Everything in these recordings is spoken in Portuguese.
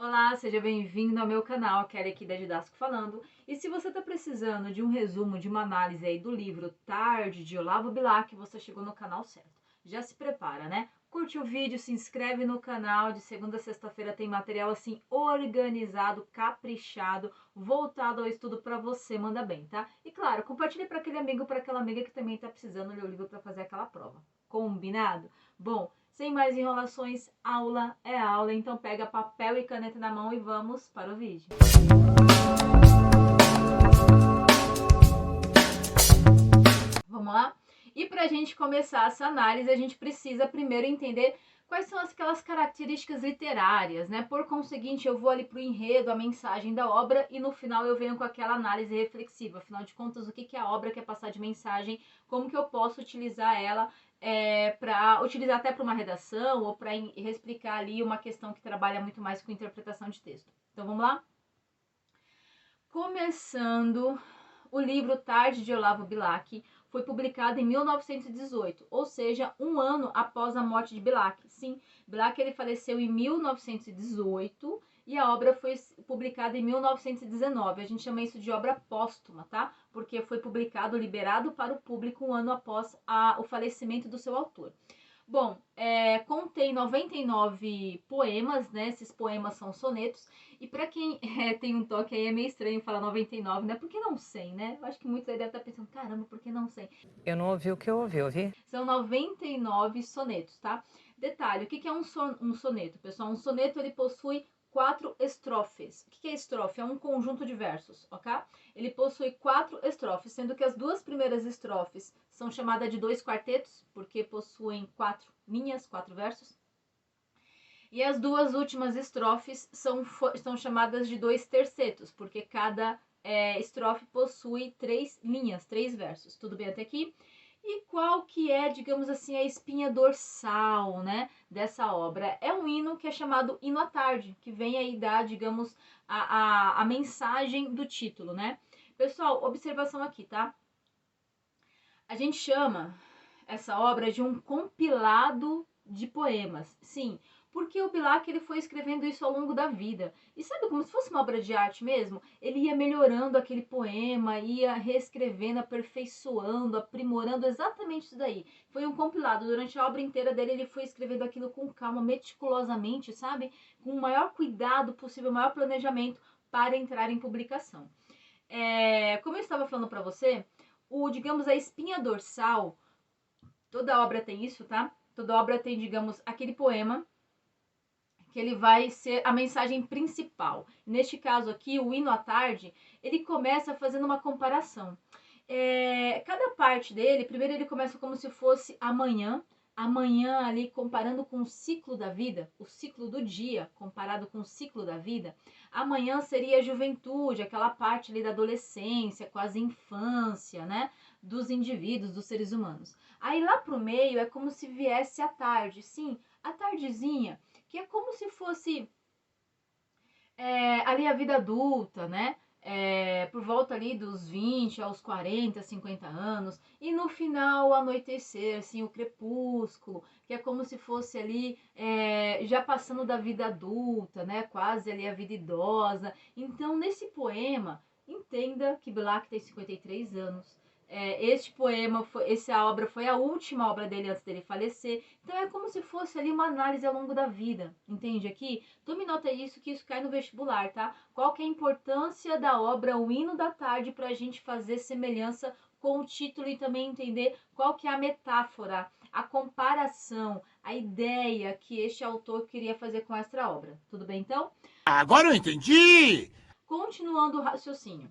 Olá, seja bem-vindo ao meu canal, Kelly aqui da Didasco falando. E se você está precisando de um resumo, de uma análise aí do livro Tarde, de Olavo Bilac, você chegou no canal certo. Já se prepara, né? Curte o vídeo, se inscreve no canal, de segunda a sexta-feira tem material assim organizado, caprichado, voltado ao estudo para você, manda bem, tá? E claro, compartilhe para aquele amigo, para aquela amiga que também está precisando ler o livro para fazer aquela prova. Combinado? Bom, sem mais enrolações, aula é aula, então pega papel e caneta na mão e vamos para o vídeo. Vamos lá? E para a gente começar essa análise, a gente precisa primeiro entender quais são aquelas características literárias, né? Por conseguinte, eu vou ali para o enredo, a mensagem da obra, e no final eu venho com aquela análise reflexiva. Afinal de contas, o que a obra quer passar de mensagem, como que eu posso utilizar ela para utilizar até para uma redação ou para explicar ali uma questão que trabalha muito mais com interpretação de texto. Então vamos lá? Começando, o livro Tarde, de Olavo Bilac foi publicado em 1918, ou seja, um ano após a morte de Bilac. Sim, Bilac ele faleceu em 1918 e a obra foi publicada em 1919. A gente chama isso de obra póstuma, tá? Porque foi publicado, liberado para o público um ano após o falecimento do seu autor. Bom, contém 99 poemas, né? Esses poemas são sonetos. E para quem tem um toque aí, é meio estranho falar 99, né? Por que não 100, né? Eu acho que muitos aí devem estar pensando, caramba, por que não 100? Eu não ouvi o que eu ouvi. São 99 sonetos, tá? Detalhe, o que é um soneto, pessoal? Um soneto, ele possui 4 estrofes. O que é estrofe? É um conjunto de versos, ok? Ele possui 4 estrofes, sendo que as duas primeiras estrofes são chamadas de 2 quartetos, porque possuem 4 linhas, 4 versos. E as duas últimas estrofes são chamadas de 2 tercetos, porque cada estrofe possui 3 linhas, 3 versos. Tudo bem até aqui? E qual que é, digamos assim, a espinha dorsal, né, dessa obra? É um hino que é chamado Hino à Tarde, que vem aí dar, digamos, a mensagem do título, né? Pessoal, observação aqui, tá? A gente chama essa obra de um compilado de poemas. Sim, porque o Bilac ele foi escrevendo isso ao longo da vida. E sabe, como se fosse uma obra de arte mesmo? Ele ia melhorando aquele poema, ia reescrevendo, aperfeiçoando, aprimorando exatamente isso daí. Foi um compilado. Durante a obra inteira dele, ele foi escrevendo aquilo com calma, meticulosamente, sabe? Com o maior cuidado possível, o maior planejamento para entrar em publicação. Como eu estava falando para você, digamos, a espinha dorsal, toda obra tem isso, tá? Toda obra tem, digamos, aquele poema que ele vai ser a mensagem principal. Neste caso aqui, o Hino à Tarde, ele começa fazendo uma comparação. Cada parte dele, primeiro ele começa como se fosse amanhã ali comparando com o ciclo da vida, o ciclo do dia comparado com o ciclo da vida. Amanhã seria a juventude, aquela parte ali da adolescência, quase infância, né, dos indivíduos, dos seres humanos. Aí lá pro meio é como se viesse a tarde, sim, a tardezinha, que é como se fosse ali a vida adulta, né? Por volta ali dos 20 aos 40, 50 anos, e no final o anoitecer, assim, o crepúsculo, que é como se fosse ali já passando da vida adulta, né? Quase ali a vida idosa. Então, nesse poema, entenda que Bilac tem 53 anos. Este poema, essa obra foi a última obra dele antes dele falecer. Então é como se fosse ali uma análise ao longo da vida, entende aqui? Tome nota disso, que isso cai no vestibular, tá? Qual que é a importância da obra O Hino da Tarde para a gente fazer semelhança com o título e também entender qual que é a metáfora, a comparação, a ideia que este autor queria fazer com esta obra. Tudo bem, então? Agora eu entendi! Continuando o raciocínio.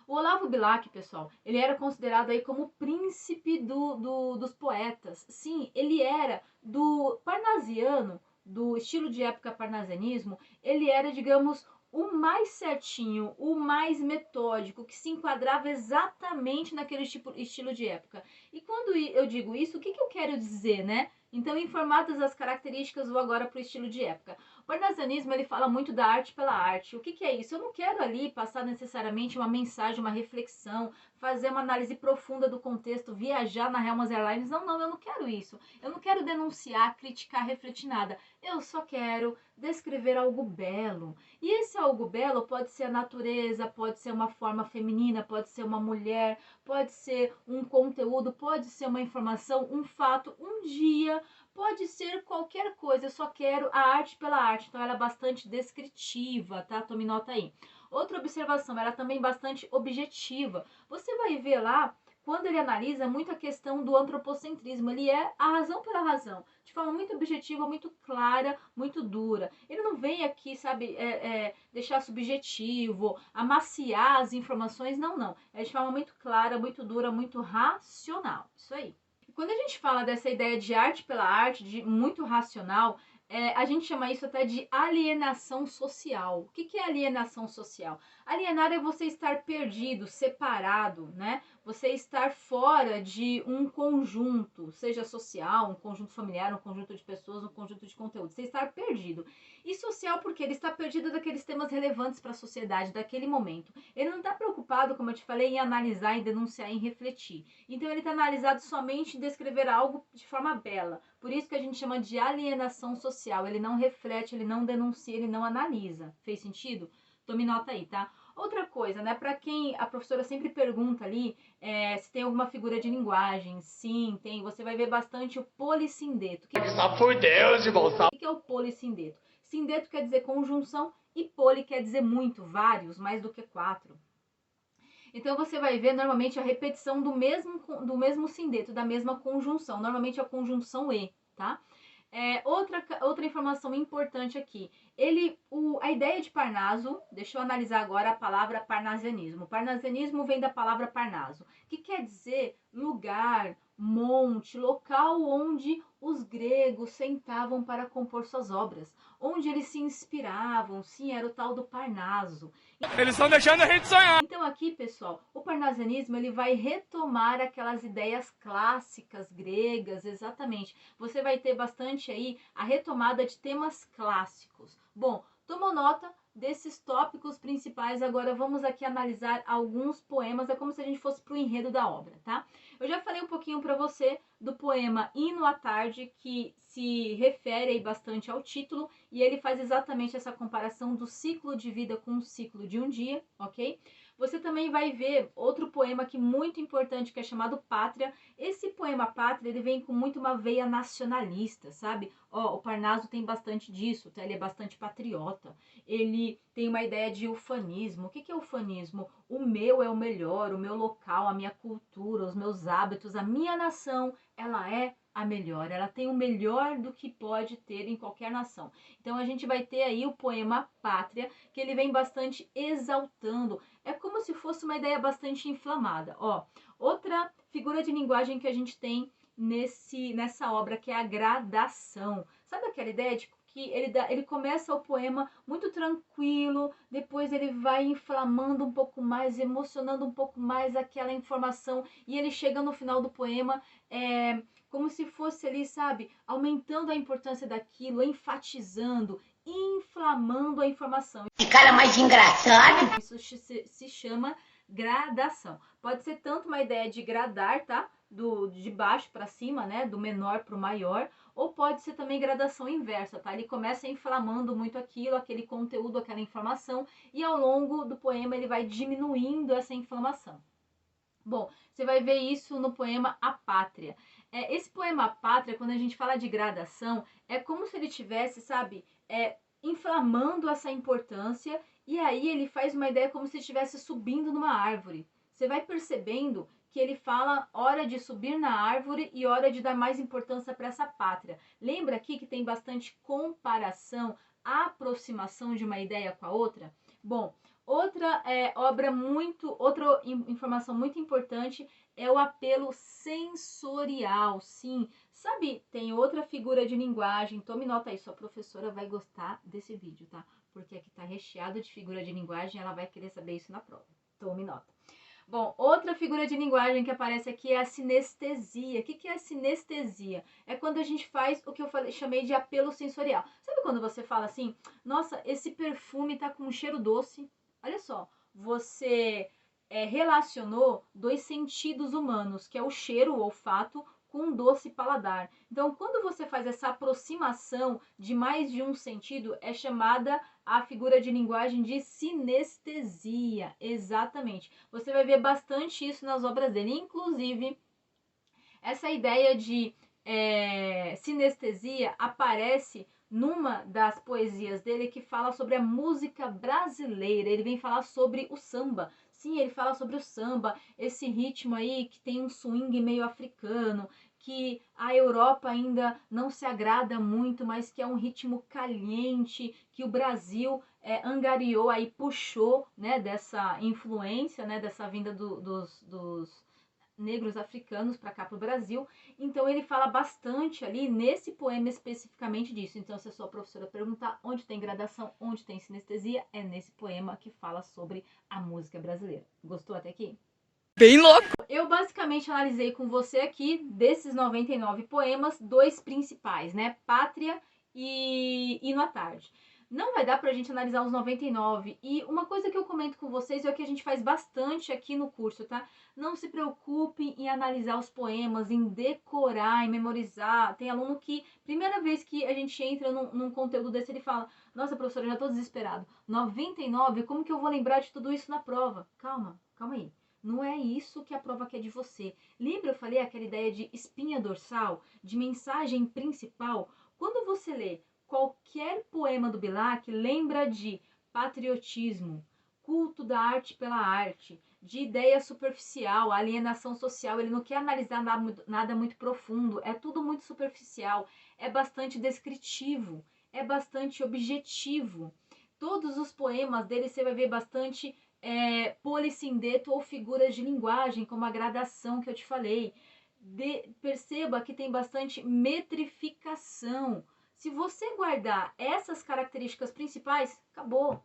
O Olavo Bilac, pessoal, ele era considerado aí como o príncipe dos poetas. Sim, ele era do parnasiano, do estilo de época parnasianismo, ele era, digamos, o mais certinho, o mais metódico, que se enquadrava exatamente naquele estilo de época. E quando eu digo isso, o que eu quero dizer, né? Então, informadas as características, vou agora para o estilo de época. O parnasianismo, ele fala muito da arte pela arte. O que é isso? Eu não quero ali passar necessariamente uma mensagem, uma reflexão, fazer uma análise profunda do contexto, viajar na Helmas Airlines. Não, eu não quero isso. Eu não quero denunciar, criticar, refletir nada. Eu só quero descrever algo belo. E esse algo belo pode ser a natureza, pode ser uma forma feminina, pode ser uma mulher, pode ser um conteúdo, pode ser uma informação, um fato, um dia, pode ser qualquer coisa. Eu só quero a arte pela arte. Então ela é bastante descritiva, tá? Tome nota aí. Outra observação, ela é também bastante objetiva. Você vai ver lá, quando ele analisa muito a questão do antropocentrismo, ele é a razão pela razão, de forma muito objetiva, muito clara, muito dura. Ele não vem aqui, sabe, deixar subjetivo, amaciar as informações, não. É de forma muito clara, muito dura, muito racional. Isso aí. Quando a gente fala dessa ideia de arte pela arte, de muito racional, a gente chama isso até de alienação social. O que é alienação social? Alienar é você estar perdido, separado, né? Você estar fora de um conjunto, seja social, um conjunto familiar, um conjunto de pessoas, um conjunto de conteúdo. Você estar perdido. E social porque ele está perdido daqueles temas relevantes para a sociedade, daquele momento. Ele não está preocupado, como eu te falei, em analisar, em denunciar, em refletir. Então ele está analisado somente em descrever algo de forma bela. Por isso que a gente chama de alienação social. Ele não reflete, ele não denuncia, ele não analisa. Fez sentido? Tome nota aí, tá? Outra coisa, né? Para quem a professora sempre pergunta ali se tem alguma figura de linguagem. Sim, tem. Você vai ver bastante o polissindeto. Só por Deus, irmão. O que é o polissindeto? Sindeto quer dizer conjunção e poli quer dizer muito, vários, mais do que 4. Então você vai ver normalmente a repetição do mesmo sindeto, da mesma conjunção, normalmente a conjunção e, tá? Outra informação importante aqui, a ideia de Parnaso, deixa eu analisar agora a palavra parnasianismo. Parnasianismo vem da palavra Parnaso, que quer dizer lugar, monte, local onde os gregos sentavam para compor suas obras, onde eles se inspiravam, sim, era o tal do Parnaso. Eles estão deixando a gente sonhar. Então aqui, pessoal, o parnasianismo ele vai retomar aquelas ideias clássicas gregas, exatamente. Você vai ter bastante aí a retomada de temas clássicos. Bom, tomou nota desses tópicos principais, agora vamos aqui analisar alguns poemas, é como se a gente fosse para o enredo da obra, tá? Eu já falei um pouquinho para você do poema Hino à Tarde, que se refere aí bastante ao título, e ele faz exatamente essa comparação do ciclo de vida com o ciclo de um dia, ok? Você também vai ver outro poema aqui muito importante, que é chamado Pátria. Esse poema Pátria, ele vem com muito uma veia nacionalista, sabe? O Parnaso tem bastante disso, tá? Ele é bastante patriota. Ele tem uma ideia de ufanismo. O que é ufanismo? O meu é o melhor, o meu local, a minha cultura, os meus hábitos, a minha nação, ela é a melhor. Ela tem o melhor do que pode ter em qualquer nação. Então a gente vai ter aí o poema Pátria, que ele vem bastante exaltando. É como se fosse uma ideia bastante inflamada. Outra figura de linguagem que a gente tem nessa obra, que é a gradação. Sabe aquela ideia de que ele começa o poema muito tranquilo, depois ele vai inflamando um pouco mais, emocionando um pouco mais aquela informação, e ele chega no final do poema como se fosse ali, sabe, aumentando a importância daquilo, enfatizando, inflamando a informação. Que cara mais engraçado! Isso se chama gradação. Pode ser tanto uma ideia de gradar, tá? De baixo para cima, né? Do menor para o maior, ou pode ser também gradação inversa, tá? Ele começa inflamando muito aquele conteúdo, aquela informação, e ao longo do poema ele vai diminuindo essa inflamação. Bom, você vai ver isso no poema A Pátria. Esse poema A Pátria, quando a gente fala de gradação, é como se ele tivesse, sabe, inflamando essa importância, e aí ele faz uma ideia como se estivesse subindo numa árvore. Você vai percebendo que ele fala hora de subir na árvore e hora de dar mais importância para essa pátria. Lembra aqui que tem bastante comparação, aproximação de uma ideia com a outra? Bom, outra informação muito importante é o apelo sensorial, sim. Sabe, tem outra figura de linguagem, tome nota aí, sua professora vai gostar desse vídeo, tá? Porque aqui tá recheado de figura de linguagem, ela vai querer saber isso na prova. Tome nota. Bom, outra figura de linguagem que aparece aqui é a sinestesia. O que é a sinestesia? É quando a gente faz o que eu chamei de apelo sensorial. Sabe quando você fala assim, nossa, esse perfume tá com um cheiro doce? Olha só, você relacionou dois sentidos humanos, que é o cheiro, o olfato, com um doce paladar. Então, quando você faz essa aproximação de mais de um sentido, é chamada a figura de linguagem de sinestesia. Exatamente. Você vai ver bastante isso nas obras dele. Inclusive, essa ideia de sinestesia aparece numa das poesias dele que fala sobre a música brasileira. Ele vem falar sobre o samba. Sim, ele fala sobre o samba, esse ritmo aí que tem um swing meio africano, que a Europa ainda não se agrada muito, mas que é um ritmo caliente, que o Brasil angariou aí, puxou, né, dessa influência, né, dessa vinda dos negros africanos para cá para o Brasil. Então ele fala bastante ali nesse poema especificamente disso. Então se a sua professora perguntar onde tem gradação, onde tem sinestesia, é nesse poema que fala sobre a música brasileira. Gostou até aqui? Bem louco! Eu basicamente analisei com você aqui, desses 99 poemas, dois principais, né? Pátria e Hino à Tarde. Não vai dar pra gente analisar os 99. E uma coisa que eu comento com vocês é o que a gente faz bastante aqui no curso, tá? Não se preocupe em analisar os poemas, em decorar, em memorizar. Tem aluno que, primeira vez que a gente entra num conteúdo desse, ele fala, nossa, professora, eu já tô desesperado. 99, como que eu vou lembrar de tudo isso na prova? Calma, calma aí. Não é isso que a prova quer de você. Lembra eu falei aquela ideia de espinha dorsal, de mensagem principal? Quando você lê qualquer poema do Bilac, lembra de patriotismo, culto da arte pela arte, de ideia superficial, alienação social. Ele não quer analisar nada muito profundo, é tudo muito superficial, é bastante descritivo, é bastante objetivo. Todos os poemas dele você vai ver bastante polissindeto ou figuras de linguagem, como a gradação que eu te falei. Perceba que tem bastante metrificação. Se você guardar essas características principais, acabou,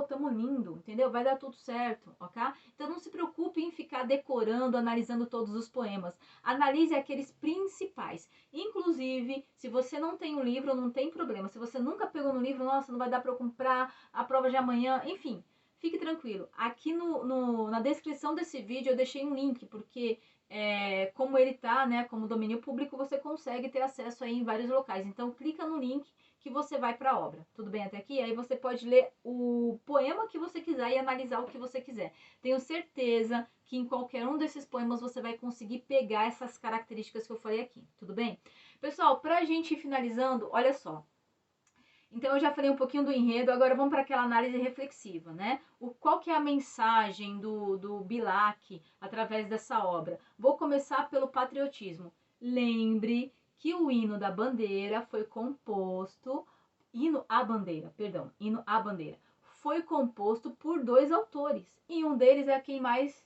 tamo lindo, entendeu? Vai dar tudo certo, ok? Então não se preocupe em ficar decorando, analisando todos os poemas. Analise aqueles principais. Inclusive, se você não tem o livro, não tem problema. Se você nunca pegou no livro, nossa, não vai dar para eu comprar a prova de amanhã, enfim. Fique tranquilo. Aqui na descrição desse vídeo eu deixei um link, porque como ele tá, né, como domínio público, você consegue ter acesso aí em vários locais. Então, clica no link que você vai para a obra. Tudo bem até aqui? Aí você pode ler o poema que você quiser e analisar o que você quiser. Tenho certeza que em qualquer um desses poemas você vai conseguir pegar essas características que eu falei aqui. Tudo bem? Pessoal, pra gente ir finalizando, olha só. Então eu já falei um pouquinho do enredo, agora vamos para aquela análise reflexiva, né? Qual que é a mensagem do Bilac através dessa obra? Vou começar pelo patriotismo. Lembre que o hino da bandeira foi composto, hino à bandeira, foi composto por dois autores, e um deles é quem mais?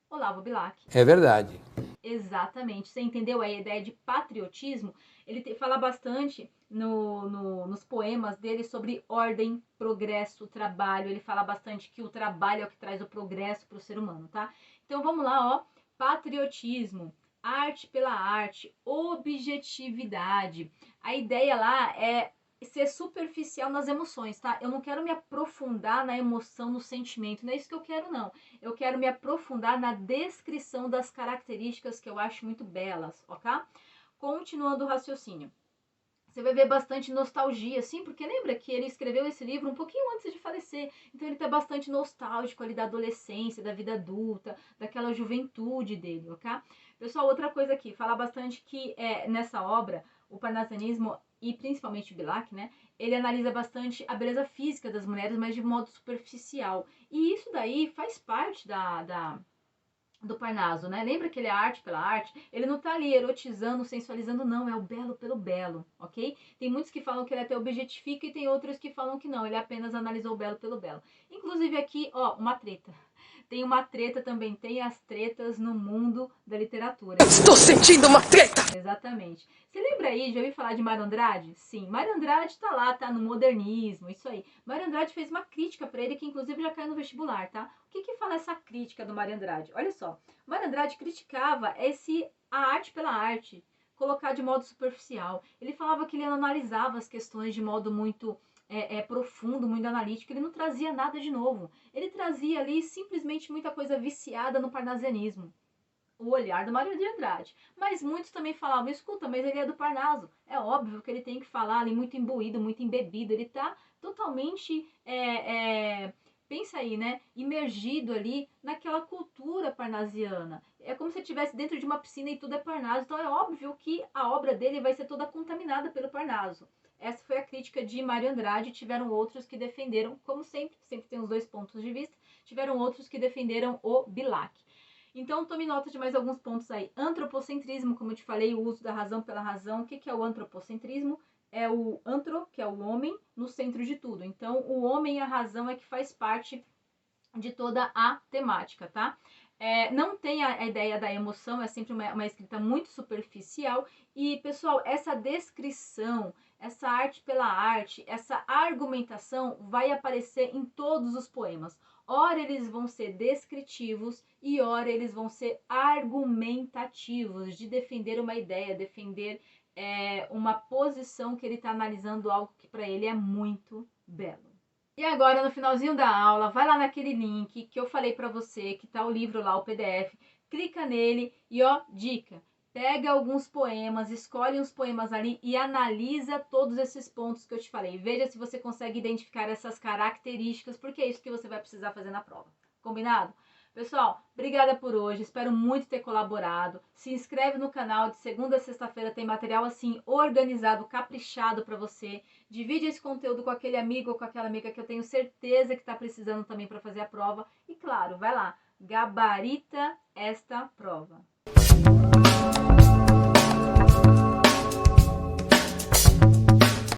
Olavo Bilac. É verdade. Exatamente. Você entendeu a ideia de patriotismo? Ele fala bastante nos poemas dele sobre ordem, progresso, trabalho. Ele fala bastante que o trabalho é o que traz o progresso para o ser humano, tá? Então vamos lá, ó. Patriotismo, arte pela arte, objetividade. A ideia lá é ser superficial nas emoções, tá? Eu não quero me aprofundar na emoção, no sentimento, não é isso que eu quero, não. Eu quero me aprofundar na descrição das características que eu acho muito belas, ok? Continuando o raciocínio. Você vai ver bastante nostalgia, sim, porque lembra que ele escreveu esse livro um pouquinho antes de falecer, então ele tá bastante nostálgico ali da adolescência, da vida adulta, daquela juventude dele, ok? Pessoal, outra coisa aqui, fala bastante que nessa obra, o parnasianismo e principalmente o Bilac, né, ele analisa bastante a beleza física das mulheres, mas de modo superficial, e isso daí faz parte do Parnaso, né? Lembra que ele é arte pela arte? Ele não tá ali erotizando, sensualizando, não. É o belo pelo belo, ok? Tem muitos que falam que ele até objetifica e tem outros que falam que não. Ele apenas analisou o belo pelo belo. Inclusive aqui, ó, uma treta. Tem uma treta também, tem as tretas no mundo da literatura. Estou sentindo uma treta! Exatamente. Você lembra aí, já ouviu falar de Mário Andrade? Sim, Mário Andrade tá lá, tá no modernismo, isso aí. Mário Andrade fez uma crítica para ele, que inclusive já caiu no vestibular, tá? O que que fala essa crítica do Mário Andrade? Olha só, Mário Andrade criticava a arte pela arte, colocar de modo superficial. Ele falava que ele analisava as questões de modo muito profundo, muito analítico. Ele não trazia nada de novo. Ele trazia ali simplesmente muita coisa viciada no parnasianismo. O olhar do Mário de Andrade. Mas muitos também falavam, escuta, mas ele é do Parnaso. É óbvio que ele tem que falar ali muito imbuído, muito embebido. Ele tá totalmente, pensa aí, né? Imergido ali naquela cultura parnasiana. É como se estivesse dentro de uma piscina e tudo é Parnaso. Então é óbvio que a obra dele vai ser toda contaminada pelo Parnaso. Essa foi a crítica de Mário Andrade. Tiveram outros que defenderam, como sempre tem os dois pontos de vista, tiveram outros que defenderam o Bilac. Então, tome nota de mais alguns pontos aí. Antropocentrismo, como eu te falei, o uso da razão pela razão. O que é o antropocentrismo? É o antro, que é o homem, no centro de tudo. Então, o homem e a razão é que faz parte de toda a temática, tá? Não tem a ideia da emoção, é sempre uma escrita muito superficial. E, pessoal, essa descrição, essa arte pela arte, essa argumentação vai aparecer em todos os poemas. Ora eles vão ser descritivos e ora eles vão ser argumentativos, de defender uma ideia, defender uma posição que ele está analisando, algo que para ele é muito belo. E agora, no finalzinho da aula, vai lá naquele link que eu falei para você, que tá o livro lá, o PDF, clica nele e ó, dica, pega alguns poemas, escolhe uns poemas ali e analisa todos esses pontos que eu te falei. Veja se você consegue identificar essas características, porque é isso que você vai precisar fazer na prova. Combinado? Pessoal, obrigada por hoje, espero muito ter colaborado. Se inscreve no canal, de segunda a sexta-feira tem material assim, organizado, caprichado para você. Divide esse conteúdo com aquele amigo ou com aquela amiga que eu tenho certeza que está precisando também para fazer a prova. E claro, vai lá, gabarita esta prova.